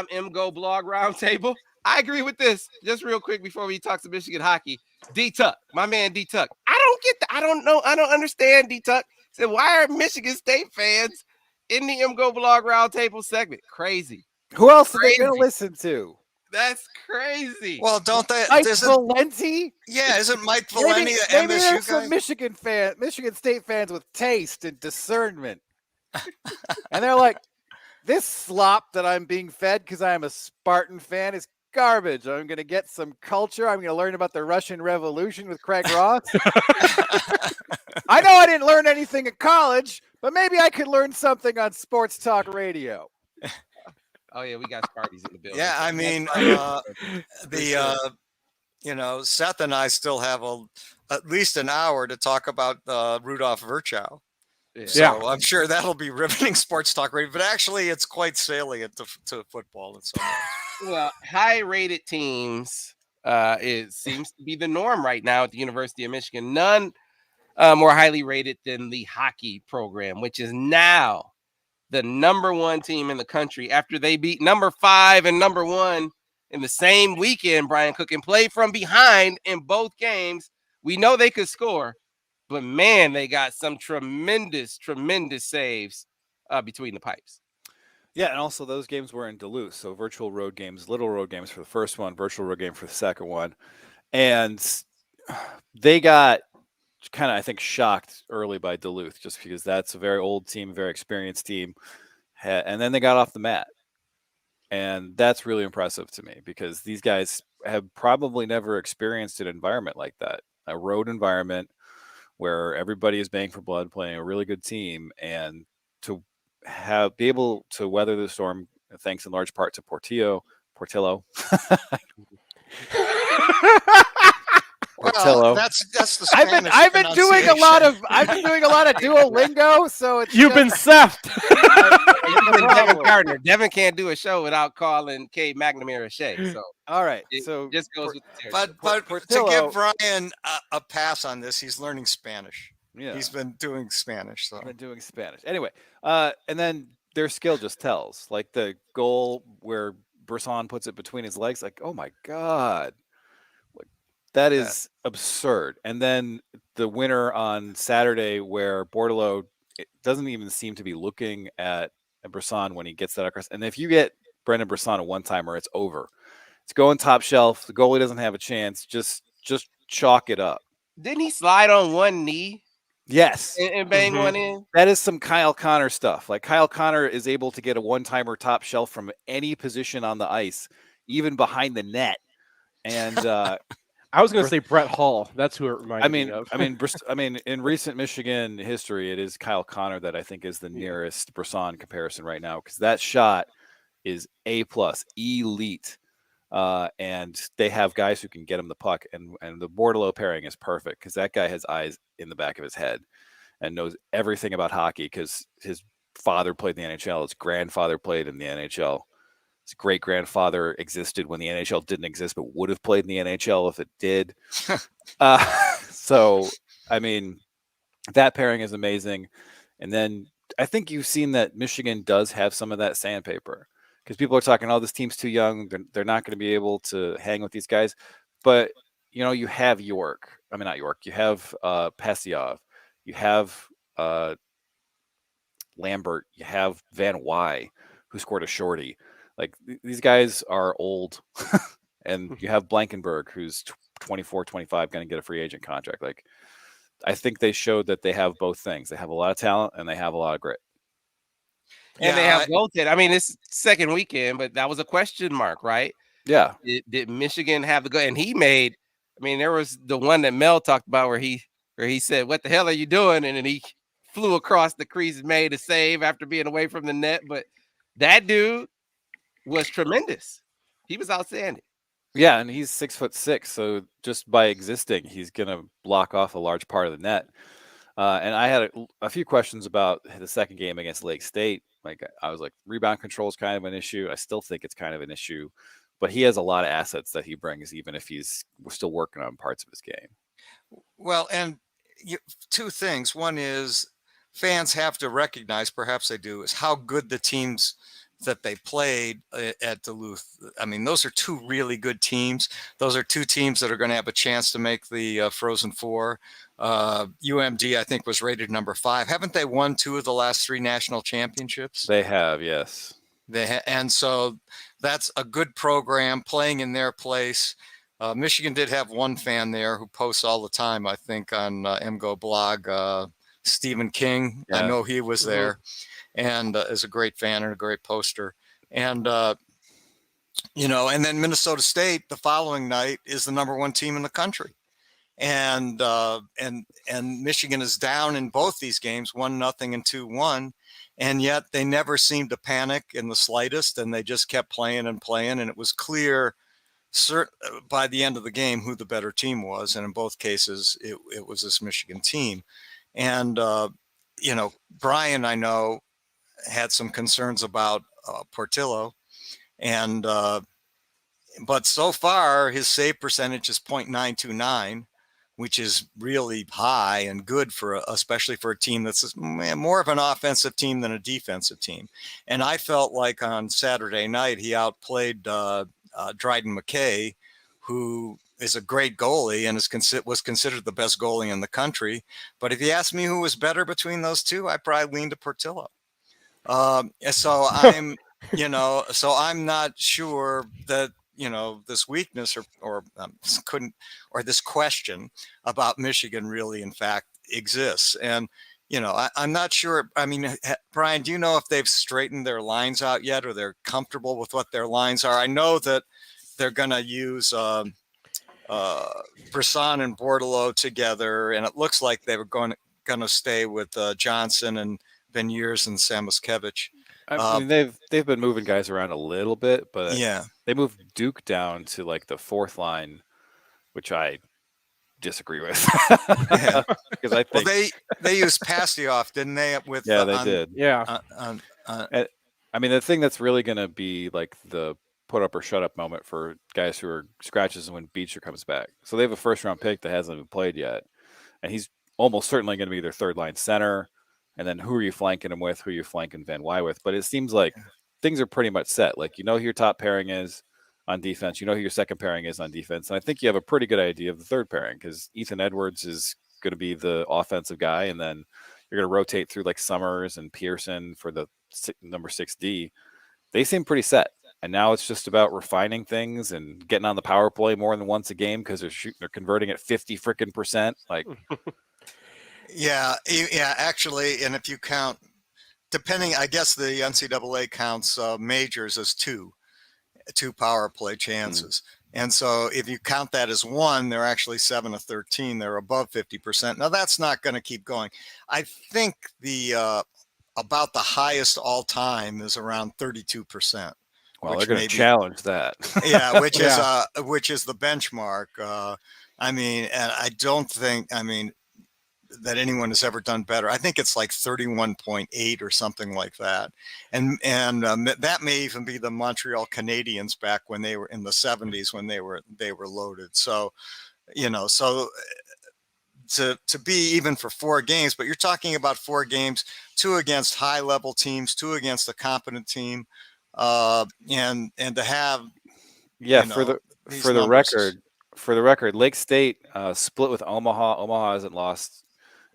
Speaker 2: MGoBlog Roundtable. I agree with this. Just real quick before we talk to Michigan hockey. D-Tuck, my man D-Tuck. I don't get that. I don't know. I don't understand D-Tuck. Said, why are Michigan State fans in the MGoBlog Roundtable segment? Crazy.
Speaker 5: Who else are they going to listen to?
Speaker 2: That's crazy.
Speaker 4: Well, don't they?
Speaker 5: Mike Valenti?
Speaker 4: Yeah, isn't Mike Valenti the
Speaker 5: maybe
Speaker 4: MSU
Speaker 5: there's
Speaker 4: guy?
Speaker 5: Some Michigan State fans with taste and discernment. And they're like, this slop that I'm being fed because I'm a Spartan fan is garbage. I'm going to get some culture. I'm going to learn about the Russian Revolution with Craig Ross. I know I didn't learn anything in college, but maybe I could learn something on Sports Talk Radio.
Speaker 2: Oh yeah, we got Sparties in the building.
Speaker 4: Yeah, I mean, Seth and I still have at least an hour to talk about Rudolph Virchow.
Speaker 2: Yeah.
Speaker 4: So I'm sure that'll be riveting sports talk radio, but actually it's quite salient to football in some ways.
Speaker 2: Well, high-rated teams, it seems to be the norm right now at the University of Michigan. None more highly rated than the hockey program, which is now the #1 team in the country after they beat #5 and #1 in the same weekend, Brian Cook, and played from behind in both games. We know they could score, but man, they got some tremendous saves between the pipes.
Speaker 5: Yeah, and also those games were in Duluth, so virtual road games, little road games for the first one, virtual road game for the second one. And they got kind of, I think, shocked early by Duluth just because that's a very old team, very experienced team. And then they got off the mat. And that's really impressive to me because these guys have probably never experienced an environment like that, a road environment where everybody is bang for blood playing a really good team, and to be able to weather the storm thanks in large part to Portillo.
Speaker 4: Well, that's the Spanish
Speaker 5: I've been doing a lot of Duolingo, so it's
Speaker 3: You've been Seth.
Speaker 2: Devin Gardner. Devin can't do a show without calling Cade McNamara Shea. So
Speaker 5: all right.
Speaker 2: it
Speaker 5: So
Speaker 2: just goes with the
Speaker 4: but
Speaker 5: Portillo,
Speaker 4: to give Brian a pass on this, he's learning Spanish.
Speaker 5: Yeah,
Speaker 4: he's been doing Spanish. So
Speaker 5: been doing Spanish anyway. And then their skill just tells, like the goal where Brisson puts it between his legs. Like, oh my god. That is absurd. And then the winner on Saturday where Bordelot doesn't even seem to be looking at Brisson when he gets that across. And if you get Brendan Brisson a one-timer, it's over. It's going top shelf. The goalie doesn't have a chance. Just chalk it up.
Speaker 2: Didn't he slide on one knee?
Speaker 5: Yes.
Speaker 2: And bang one in?
Speaker 5: That is some Kyle Connor stuff. Like Kyle Connor is able to get a one-timer top shelf from any position on the ice, even behind the net. And
Speaker 3: I was going to say Brett Hall. That's who it reminded me of.
Speaker 5: I mean, in recent Michigan history, it is Kyle Connor that I think is the nearest Brisson comparison right now, because that shot is A+, elite. And they have guys who can get him the puck, and the Bordelot pairing is perfect because that guy has eyes in the back of his head and knows everything about hockey because his father played in the NHL, his grandfather played in the NHL. His great-grandfather existed when the NHL didn't exist, but would have played in the NHL if it did. So, I mean, that pairing is amazing. And then I think you've seen that Michigan does have some of that sandpaper because people are talking, oh, this team's too young. They're not going to be able to hang with these guys. But, you have York. I mean, not York. You have Pasyov. You have Lambert. You have Van Wy, who scored a shorty. Like, these guys are old, and you have Blankenberg, who's 24, 25, going to get a free agent contract. Like, I think they showed that they have both things. They have a lot of talent, and they have a lot of grit.
Speaker 2: And they have goaltending. I mean, it's second weekend, but that was a question mark, right?
Speaker 5: Yeah.
Speaker 2: Did Michigan have the go? And he made, I mean, there was the one that Mel talked about where he said, "What the hell are you doing?" And then he flew across the crease and made a save after being away from the net. But that dude was tremendous. He was outstanding.
Speaker 5: Yeah, and he's 6'6", so just by existing, he's gonna block off a large part of the net. And I had a few questions about the second game against Lake State. Like, I was like, rebound control is kind of an issue. I still think it's kind of an issue, but he has a lot of assets that he brings, even if we're still working on parts of his game.
Speaker 4: Well, and two things. One is fans have to recognize, perhaps they do, is how good the teams that they played at Duluth. I mean, those are two really good teams. Those are two teams that are going to have a chance to make the Frozen Four. UMD, I think, was rated number 5. Haven't they won 2 of the last 3 national championships?
Speaker 5: They have, yes.
Speaker 4: And so that's a good program playing in their place. Michigan did have one fan there who posts all the time, I think, on MGoBlog, Stephen King. Yeah. I know he was there. And is a great fan and a great poster. And, and then Minnesota State the following night is the number 1 team in the country. And Michigan is down in both these games, 1-0 and 2-1. and yet they never seemed to panic in the slightest, and they just kept playing and playing, and it was clear by the end of the game who the better team was, and in both cases it was this Michigan team. And Brian, I know, had some concerns about Portillo, and but so far his save percentage is .929, which is really high and good especially for a team that's more of an offensive team than a defensive team. And I felt like on Saturday night he outplayed Dryden McKay, who is a great goalie and was considered the best goalie in the country. But if you ask me who was better between those two, I probably lean to Portillo. So I'm, so I'm not sure that, this weakness or this question about Michigan really, in fact, exists. And, I'm not sure. I mean, Brian, do you know if they've straightened their lines out yet, or they're comfortable with what their lines are? I know that they're going to use Brisson and Bordelot together, and it looks like they were going to stay with Johnson and Beniers and Samoskevich.
Speaker 5: I mean, they've been moving guys around a little bit, but
Speaker 4: yeah,
Speaker 5: they moved Duke down to like the fourth line, which I disagree with.
Speaker 4: Yeah.
Speaker 5: Because I think
Speaker 4: they used Pastioff, didn't they? With
Speaker 5: they did.
Speaker 3: Yeah.
Speaker 5: I mean, the thing that's really going to be like the put up or shut up moment for guys who are scratches when Beecher comes back. So they have a first round pick that hasn't even played yet, and he's almost certainly going to be their third line center. And then who are you flanking him with? Who are you flanking Van Wy with? But it seems like things are pretty much set. Like, who your top pairing is on defense. Who your second pairing is on defense. And I think you have a pretty good idea of the third pairing, because Ethan Edwards is going to be the offensive guy. And then you're going to rotate through like Summers and Pearson for the number 6D. They seem pretty set. And now it's just about refining things and getting on the power play more than once a game, because they're converting at 50% Like,
Speaker 4: Yeah, actually, and if you count, depending, I guess the NCAA counts majors as two power play chances. And so if you count that as one, they're actually 7 of 13. They're above 50%. Now that's not going to keep going. I think about the highest all time is around 32%.
Speaker 5: Well, they're going to challenge that.
Speaker 4: Yeah, which is the benchmark. I mean, and I don't think, that anyone has ever done better. I think it's like 31.8 or something like that. And that may even be the Montreal Canadiens back when they were in the 70s, when they were loaded. So, to be even for 4 games, but you're talking about 4 games, 2 against high level teams, 2 against a competent team. And to have,
Speaker 5: for the record, Lake State split with Omaha. Omaha hasn't lost.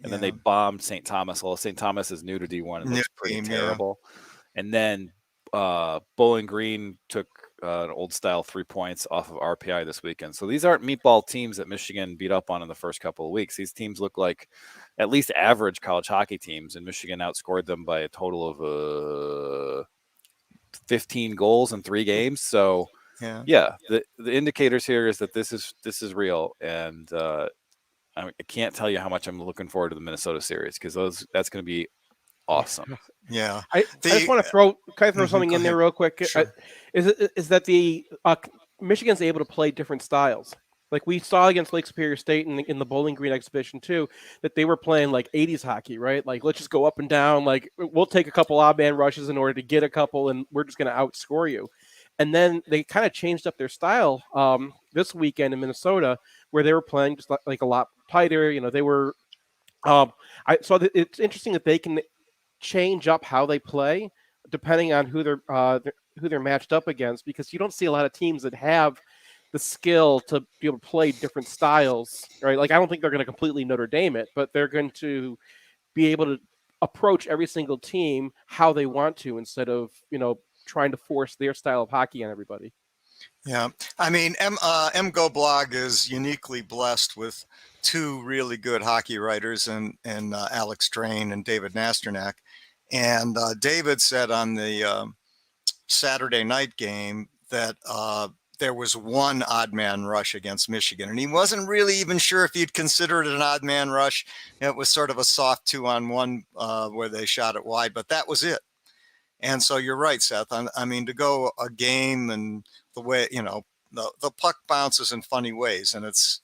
Speaker 5: And then they bombed St. Thomas. Well, St. Thomas is new to D1 and looks pretty terrible. Yeah. And then Bowling Green took an old style 3 points off of RPI this weekend. So these aren't meatball teams that Michigan beat up on in the first couple of weeks. These teams look like at least average college hockey teams, and Michigan outscored them by a total of 15 goals in 3 games. So the indicators here is that this is real, and I can't tell you how much I'm looking forward to the Minnesota series, because that's going to be awesome.
Speaker 4: Yeah,
Speaker 3: I just want to throw something in there real quick.
Speaker 4: Sure.
Speaker 3: Is that the Michigan's able to play different styles? Like we saw against Lake Superior State in the Bowling Green exhibition too, that they were playing like 80s hockey, right? Like, let's just go up and down. Like, we'll take a couple odd man rushes in order to get a couple, and we're just going to outscore you. And then they kind of changed up their style this weekend in Minnesota, where they were playing just like a lot tighter. They were. It's interesting that they can change up how they play depending on who they're matched up against, because you don't see a lot of teams that have the skill to be able to play different styles, right? Like, I don't think they're going to completely Notre Dame it, but they're going to be able to approach every single team how they want to, instead of trying to force their style of hockey on everybody.
Speaker 4: Yeah, I mean, MGoBlog is uniquely blessed with 2 really good hockey writers, and Alex Drain and David Nasternak. And David said on the Saturday night game that there was one odd man rush against Michigan, and he wasn't really even sure if he'd consider it an odd man rush. It was sort of a soft 2-on-1 where they shot it wide, but that was it. And so you're right, Seth. I mean, to go a game and the way, the puck bounces in funny ways, and it's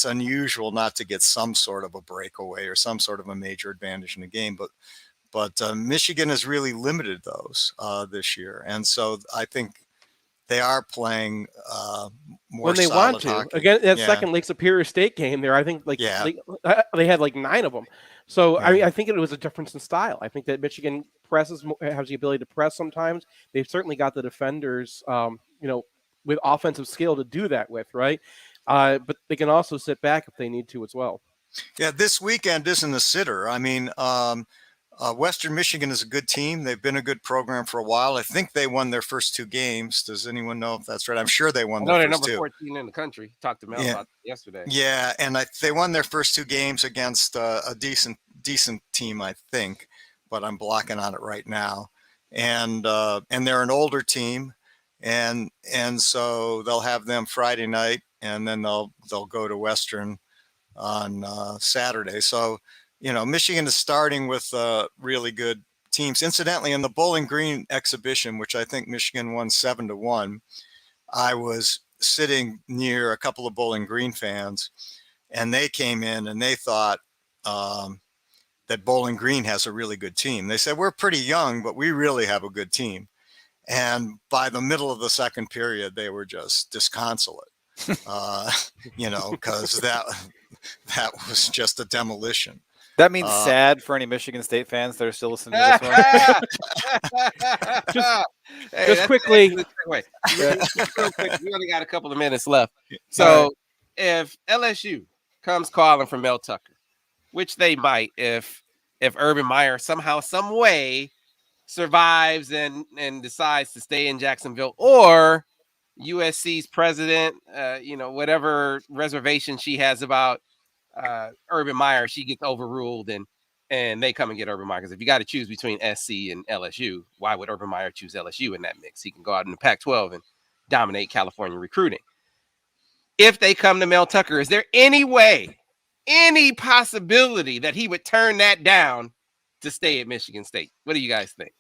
Speaker 4: unusual not to get some sort of a breakaway or some sort of a major advantage in the game. But Michigan has really limited those this year, and so I think they are playing more
Speaker 3: when they
Speaker 4: solid
Speaker 3: want to.
Speaker 4: hockey.
Speaker 3: Again, that second Lake Superior State game there, I think they had like 9 of them. So I think it was a difference in style. I think that Michigan has the ability to press sometimes. They've certainly got the defenders, with offensive skill to do that with, right? But they can also sit back if they need to as well.
Speaker 4: Yeah, this weekend isn't a sitter. I mean, Western Michigan is a good team. They've been a good program for a while. I think they won their first 2 games. Does anyone know if that's right? I'm sure they won.
Speaker 2: They're number 14 in the country. Talked to Mel about that yesterday.
Speaker 4: Yeah, and they won their first 2 games against a decent team, I think, but I'm blocking on it right now. And they're an older team, and so they'll have them Friday night, and then they'll go to Western on Saturday. So. Michigan is starting with really good teams. Incidentally, in the Bowling Green exhibition, which I think Michigan won 7-1, I was sitting near a couple of Bowling Green fans, and they came in and they thought that Bowling Green has a really good team. They said, we're pretty young, but we really have a good team. And by the middle of the second period, they were just disconsolate, because that was just a demolition.
Speaker 5: That means sad for any Michigan State fans that are still listening to this one.
Speaker 3: just quickly.
Speaker 2: Real quick, we only got a couple of minutes left. So if LSU comes calling for Mel Tucker, which they might if Urban Meyer somehow, some way survives and decides to stay in Jacksonville, or USC's president, whatever reservation she has about Urban Meyer, she gets overruled and they come and get Urban Meyer. Because if you got to choose between SC and LSU, why would Urban Meyer choose LSU in that mix? He can go out in the Pac-12 and dominate California recruiting. If they come to Mel Tucker, is there any way, any possibility that he would turn that down to stay at Michigan State? What do you guys think?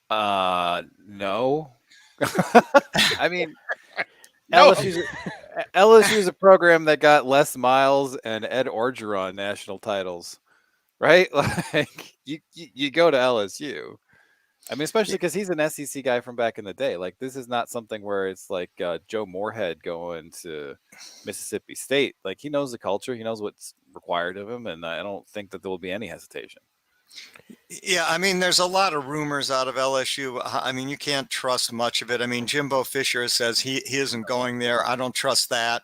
Speaker 5: No. I mean, LSU's a program that got Les Miles and Ed Orgeron national titles, right? Like you go to LSU. I mean, especially because he's an SEC guy from back in the day. Like, this is not something where it's like Joe Moorhead going to Mississippi State. Like, he knows the culture, he knows what's required of him, and I don't think that there will be any hesitation.
Speaker 4: Yeah, I mean, there's a lot of rumors out of LSU. I mean, you can't trust much of it. I mean, Jimbo Fisher says he isn't going there. I don't trust that.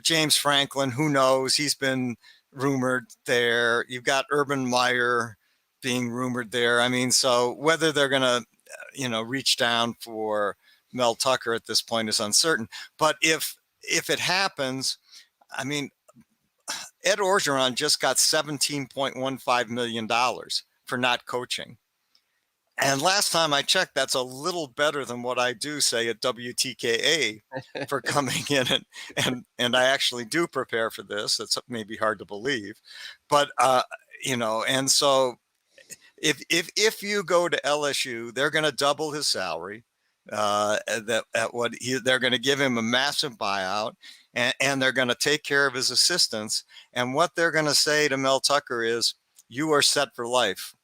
Speaker 4: James Franklin, who knows? He's been rumored there. You've got Urban Meyer being rumored there. I mean, so whether they're going to, reach down for Mel Tucker at this point is uncertain. But if it happens, I mean, Ed Orgeron just got $17.15 million for not coaching. And last time I checked, that's a little better than what I do say at WTKA for coming in. And I actually do prepare for this. It's maybe hard to believe. But, and so if you go to LSU, they're going to double his salary. They're going to give him a massive buyout. And they're going to take care of his assistants. And what they're going to say to Mel Tucker is, you are set for life.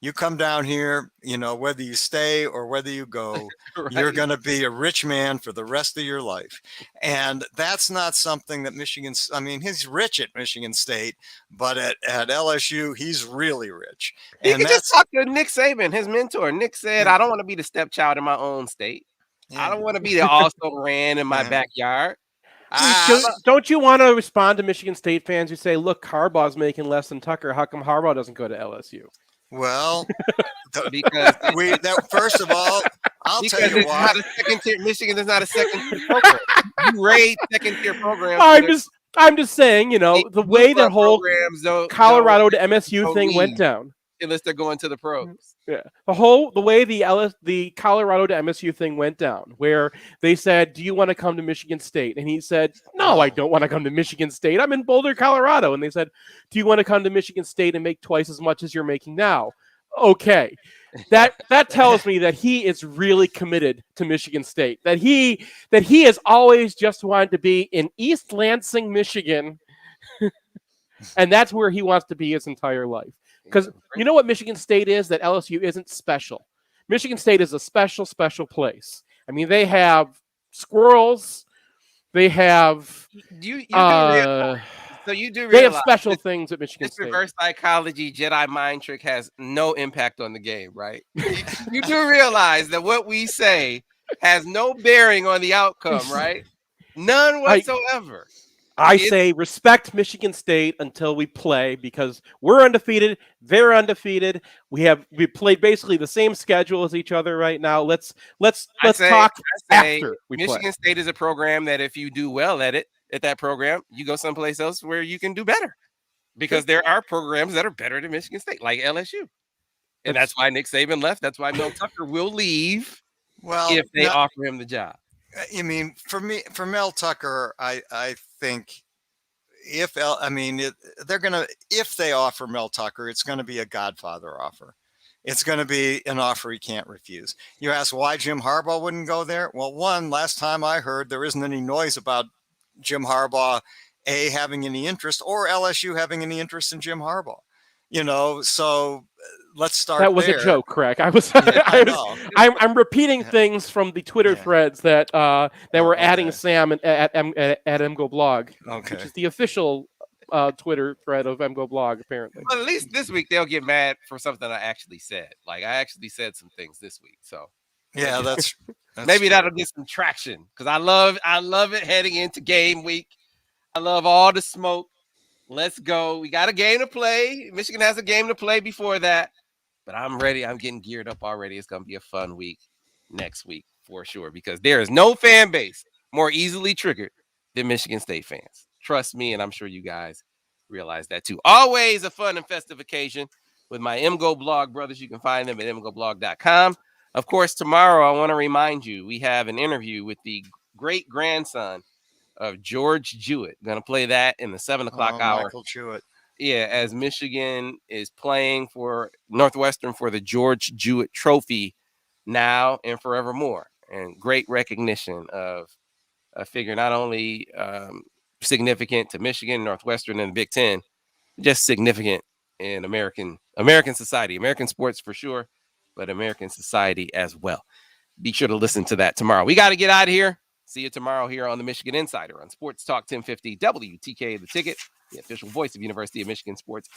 Speaker 4: You come down here, whether you stay or whether you go, right. You're going to be a rich man for the rest of your life. And that's not something that he's rich at Michigan State, but at LSU, he's really rich.
Speaker 2: He can just talk to Nick Saban, his mentor. Nick said, I don't want to be the stepchild in my own state. Yeah. I don't want to be the also-ran in my backyard.
Speaker 3: Don't you want to respond to Michigan State fans who say, look, Harbaugh's making less than Tucker. How come Harbaugh doesn't go to LSU?
Speaker 4: Well, first of all, I'll tell you why.
Speaker 2: Michigan is not a second-tier program. You raid second-tier programs.
Speaker 3: I'm just saying, the way the whole Colorado to MSU thing went down.
Speaker 2: unless they're going to the pros.
Speaker 3: Yeah, the way the Colorado to MSU thing went down, where they said, "Do you want to come to Michigan State?" And he said, "No, I don't want to come to Michigan State. I'm in Boulder, Colorado." And they said, "Do you want to come to Michigan State and make twice as much as you're making now?" Okay, that tells me that he is really committed to Michigan State. That he has always just wanted to be in East Lansing, Michigan, and that's where he wants to be his entire life. Because you know what Michigan State is that LSU isn't special. Michigan State is a special place. I mean, they have squirrels. They have
Speaker 2: you do realize, so you do realize
Speaker 3: they have special things at Michigan State.
Speaker 2: This reverse psychology Jedi mind trick has no impact on the game, right? You do realize that what we say has no bearing on the outcome, right? None whatsoever.
Speaker 3: I say respect Michigan State until we play, because we're undefeated, they're undefeated. We played basically the same schedule as each other right now. Let's talk after we play.
Speaker 2: Michigan State is a program that if you do well at that program, you go someplace else where you can do better, because there are programs that are better than Michigan State, like LSU, and that's why Nick Saban left. That's why Mel Tucker will leave. Well, if they offer him the job.
Speaker 4: I mean, for Mel Tucker, I think if they offer Mel Tucker, it's going to be a Godfather offer. It's going to be an offer he can't refuse. You ask why Jim Harbaugh wouldn't go there? Well, last time I heard, there isn't any noise about Jim Harbaugh having any interest, or LSU having any interest in Jim Harbaugh. So let's start.
Speaker 3: That was
Speaker 4: there.
Speaker 3: A joke, Craig. I'm repeating things from the Twitter threads that were adding Sam at MGoBlog, which is the official Twitter thread of MGoBlog, apparently.
Speaker 2: Well, at least this week they'll get mad for something I actually said. Like, I actually said some things this week, so
Speaker 4: yeah, that's
Speaker 2: maybe that'll get some traction, because I love it heading into game week. I love all the smoke. Let's go. We got a game to play. Michigan has a game to play before that. But I'm ready. I'm getting geared up already. It's going to be a fun week next week for sure, because there is no fan base more easily triggered than Michigan State fans. Trust me, and I'm sure you guys realize that too. Always a fun and festive occasion with my MGoBlog brothers. You can find them at MGoBlog.com. Of course, tomorrow I want to remind you, we have an interview with the great-grandson of George Jewett. Going to play that in the 7 o'clock hour.
Speaker 4: Michael Jewett.
Speaker 2: Yeah, as Michigan is playing for Northwestern for the George Jewett Trophy now and forevermore. And great recognition of a figure not only significant to Michigan, Northwestern, and the Big Ten, just significant in American society, American sports for sure, but American society as well. Be sure to listen to that tomorrow. We got to get out of here. See you tomorrow here on the Michigan Insider on Sports Talk 1050 WTK The Ticket, the official voice of University of Michigan Sports.